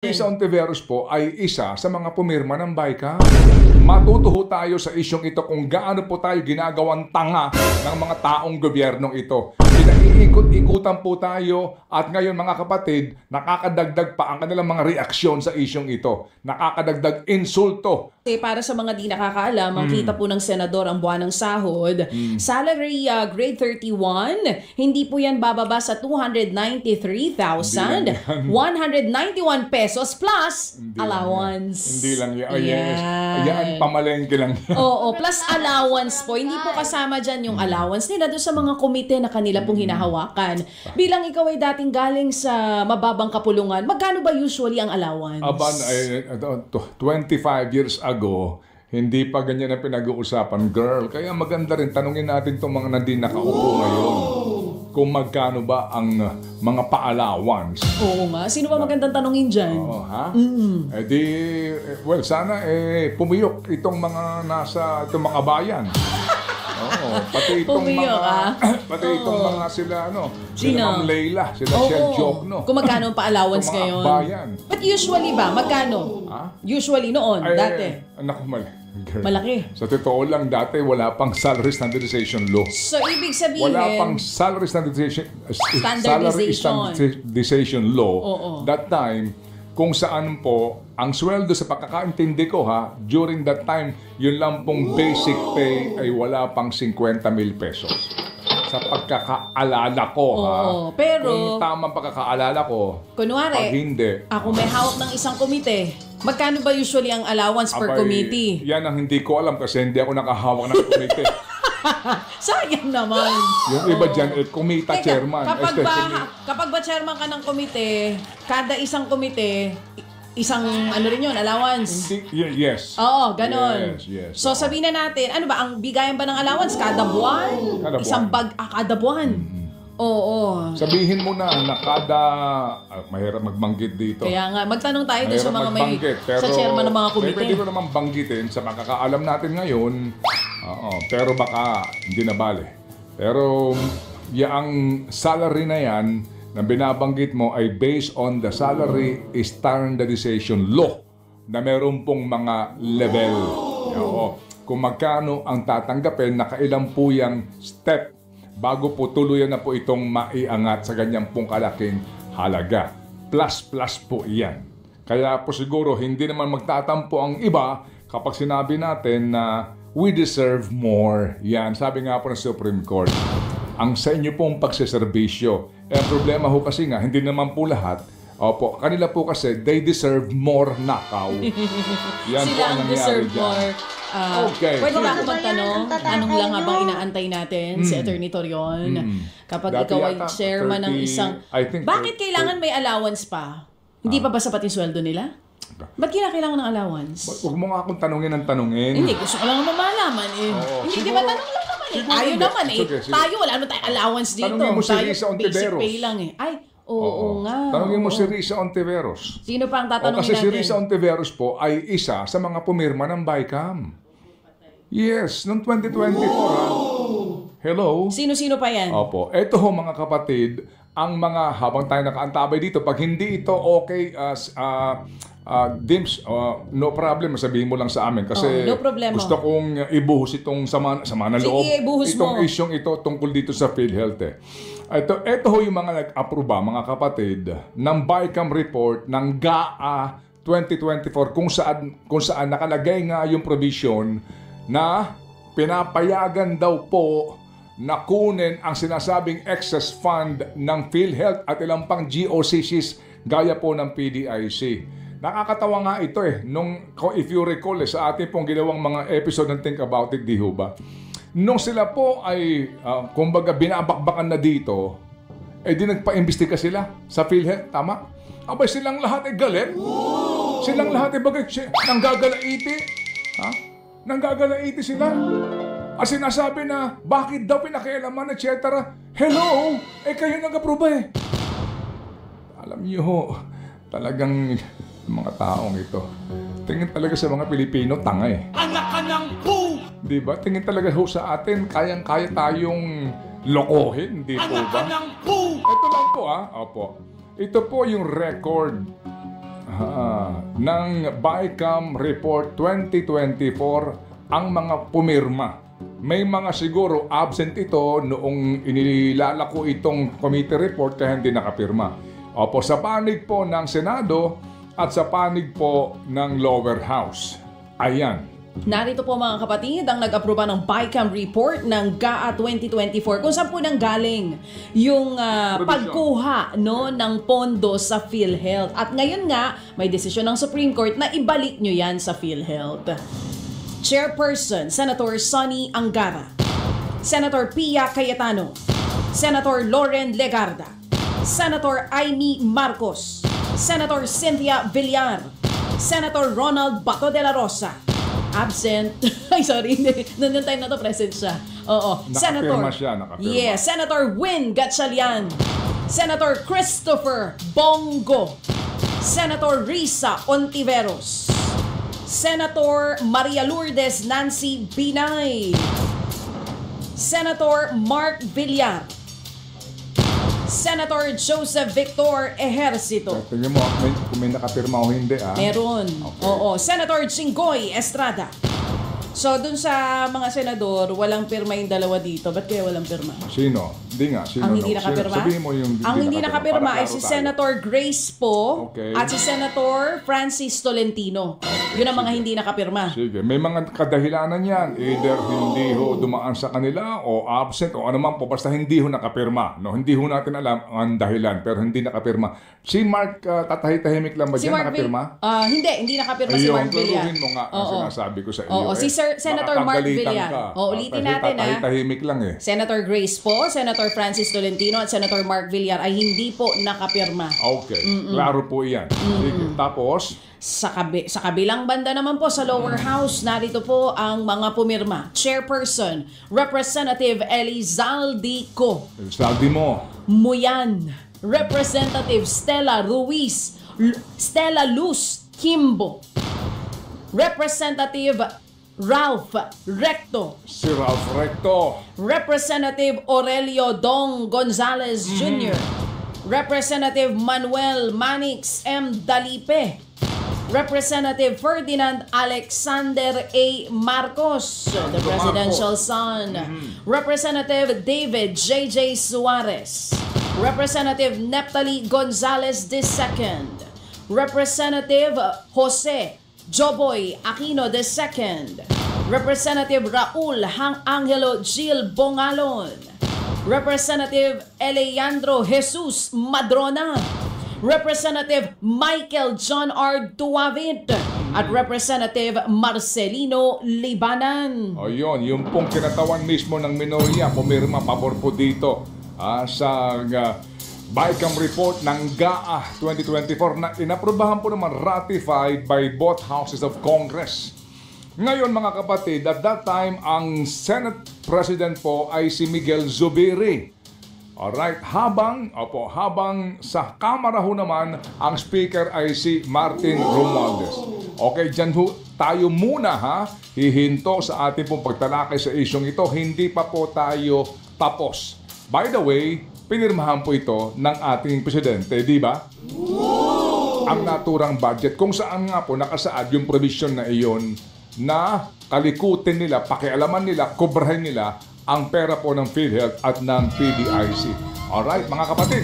Risa Ontiveros po ay isa sa mga pumirma ng BICAM. Matutuho tayo sa isyong ito kung gaano po tayo ginagawang tanga ng mga taong gobyernong ito. Pinaiikot-ikutan po tayo at ngayon mga kapatid, nakakadagdag pa ang kanilang mga reaksyon sa isyong ito. Nakakadagdag insulto. Para sa mga di nakakaalam, ang kita po ng senador ang buwan ng sahod. Salary grade 31, hindi po yan bababa sa 293,191 pesos plus allowance. Hindi lang yan. Oh, yes. Yan, pamalengke lang yan. Oo, plus allowance po. Hindi po kasama dyan yung allowance nila doon sa mga komite na kanila pong hinahawakan. Bilang ikaw ay dating galing sa mababang kapulungan, magkano ba usually ang allowance? 25 years ago, hindi pa ganyan ang pinag-uusapan, girl. Kaya maganda rin, tanungin natin itong mga nandun nakaupo ngayon. Kung magkano ba ang mga pa-allowance. Oo nga. Sino ba magandang tanungin dyan? Oo, ha? Well, sana pumiyok itong mga itong mga bayan. Oo, pati itong pumiyok, pati itong mga sila, Sino? Ma'am Leila, sila Chef Jokno. Kung magkano ang pa-allowance ngayon? Bayan. But usually ba? Magkano? Usually noon, dati. Naku, malaki. Sa totoo lang, dati wala pang salary standardization law. So, ibig sabihin... Wala pang salary standardization law. That time, kung saan po, ang sweldo sa pagkakaintindi ko during that time, yun lang pong basic pay ay wala pang 50,000 pesos. Sa pagkakaalala ko pero... Kung tamang pagkakaalala ko, kunwari, pag hindi... Ako may hawak ng isang komite. Magkano ba usually ang allowance per committee? Yan ang hindi ko alam kasi hindi ako nakahawak ng komite. Sayang naman. Yung iba dyan, komita chairman. Kapag ba chairman ka ng komite, kada isang komite, isang rin yun, allowance? Yes. Oo, ganon. Yes. So sabihin na natin, ano ba, ang bigayan ba ng allowance? Kada buwan? Isang bag, kada buwan? Oo. Sabihin mo na kada... mahirap magbanggit dito. Kaya nga, magtanong tayo doon sa mga sa chairman ng mga komite. Pwede ko naman banggitin sa makakaalam natin ngayon. Pero baka hindi na bale. Pero yung salary na yan na binabanggit mo ay based on the salary standardization law na meron pong mga level. Kung magkano ang tatanggapin, nakailan po yung step bago po tuluyan na po itong maiangat sa ganyang pong kalaking halaga. Plus po iyan. Kaya po siguro hindi naman magtatampo ang iba kapag sinabi natin na we deserve more. Yan, sabi nga po ng Supreme Court. Ang sa inyo pong pagseserbisyo. Ang problema ho kasi nga, hindi naman po lahat. Opo, kanila po kasi, they deserve more nakaw. Yan sila po ang nangyari more. Okay. Pwede ba ako magtanong? Anong lang habang inaantay natin si Attorney Torion? Kapag Dati ikaw ay yata, chairman ng isang... Bakit kailangan may allowance pa? Hindi pa ba sapat yung sweldo nila? Ba't kailangan ng allowance? Huwag mo nga akong tanungin ng tanungin. Hindi, gusto ko lang naman malaman eh. Hindi, di ba tanong lang naman eh. Tayo naman eh. Tayo, wala naman tayo allowance dito. Tanungin mo si Risa Basic Ontiveros. pay lang eh. Ay, oo nga. Tanungin mo si Risa Ontiveros. Sino pa ang tatanungin kasi natin? si Risa Ontiveros po ay isa sa mga pumirma ng BICAM. Yes, noong 2024 Hello? Sino-sino pa yan? Opo. Ito ho mga kapatid, ang mga habang tayo nakaantabay dito, pag hindi ito okay Dims, no problem, sabihin mo lang sa amin kasi no gusto kong ibuhos itong sama na loob. Sige, ibuhos itong mo. isyong ito tungkol dito sa PhilHealth Ito ho yung mga nag-aproba, mga kapatid, ng BICAM report ng GAA 2024 kung saan nakalagay nga yung provision na pinapayagan daw po na kunin ang sinasabing excess fund ng PhilHealth at ilang pang GOCCs gaya po ng PDIC. Nakakatawa nga ito if you recall sa ating pong ginawang mga episode ng Think About It, di ho ba? Nung sila po ay, kumbaga binabakbakan na dito, di nagpa-imbestiga sila sa PhilHealth, tama? Abay silang lahat ay galit. Silang lahat ay nanggagalaiti. Nanggagalaiti sila. At sinasabi na, bakit daw pinakialaman, etc. Hello! Kayo nag-aproba Alam niyo ho, talagang mga taong ito. Tingin talaga sa mga Pilipino, tanga Anak ka ng poo! Diba? Tingin talaga ho sa atin, kayang-kaya tayong lokohin, di po ba? Anak ka ng poo! Ito lang po Opo. Ito po yung record ng BICAM Report 2024 ang mga pumirma. May mga siguro absent ito noong inilalako itong committee report kaya hindi nakapirma. Opo, sa panig po ng Senado at sa panig po ng lower house. Ayan. Narito po mga kapatid ang nag-aproba ng BICAM report ng GAA 2024 kung saan po nanggaling yung pagkuha ng pondo sa PhilHealth. At ngayon nga, may desisyon ng Supreme Court na ibalik nyo yan sa PhilHealth. Chairperson, Senator Sonny Angara, Senator Pia Cayetano, Senator Loren Legarda, Senator Amy Marcos, Senator Cynthia Villar, Senator Ronald Bato de la Rosa, absent. Ay, sorry. Noong time na to, present siya. Oo. Nakapirma siya, nakapirma. Yes. Senator Win Gatchalian. Senator Christopher Bongo. Senator Risa Ontiveros. Senator Maria Lourdes Nancy Binay. Senator Mark Villar. Senator Joseph Victor Ejercito. Tingnan mo, kung may nakapirma o hindi, Meron. Okay. Oo. Senator Jinggoy Estrada. So, dun sa mga senador, walang pirma yung dalawa dito. Ba't kaya walang pirma? Sino? Hindi nga. Sino? Ang hindi nakapirma? Sabihin mo yung ang hindi nakapirma ay para si klaro tayo. Senator Grace Po Okay. at si Senator Francis Tolentino. Yun ang mga hindi nakapirma. Sige, may mga kadahilanan yan. Either hindi ho dumaan sa kanila o absent o anuman po. Basta hindi ho nakapirma. No? Hindi ho natin alam ang dahilan pero hindi nakapirma. Si Mark, tatahitahimik lang ba Si dyan Mark nakapirma? hindi nakapirma si Ayun, Mark Villar. turuhin mo nga ang Oo. sinasabi ko sa iyo. Oo, si Senator baka Mark kagalitan Villar. ka. Oo, ulitin Kasi natin, tatahitahimik lang eh. Senator Grace Po, Senator Francis Tolentino at Senator Mark Villar ay hindi po nakapirma. Okay, klaro po yan. Sige, tapos, Sa kabilang banda naman po sa lower house, narito po ang mga pumirma. Chairperson, Representative Elizalde Co. saldi mo. Muyan, Representative Stella Luz Kimbo, Representative Ralph Recto, Si Ralph Recto. Representative Aurelio Dong Gonzales Jr., Representative Manuel Manix M. Dalipe, Representative Ferdinand Alexander A. Marcos, the presidential son, Representative David J.J. Suarez, Representative Neptali Gonzales II, Representative Jose Joboy Aquino II, Representative Raul Angelo Gil Bongalon, Representative Eleandro Jesus Madrona, Representative Michael John R. Duavit at Representative Marcelino Libanan. O yun, yung pong kinatawan mismo ng minorya, pumirma pabor po dito sa BICAM report ng GAA 2024 na inaprubahan po naman ratified by both houses of Congress. Ngayon mga kapatid, at that time, ang Senate President po ay si Miguel Zubiri. Alright, habang sa Kamara ho naman, ang speaker ay si Martin Romualdez. Okay, dyan ho tayo muna hihinto sa ating pong pagtalakay sa isyong ito. Hindi pa po tayo tapos. By the way, pinirmahan po ito ng ating presidente, di ba? Ang naturang budget, kung saan nga po nakasaad yung provision na iyon na kalikutin nila, pakialaman nila, kubrahin nila ang pera po ng PhilHealth at ng PDIC. Alright, mga kapatid.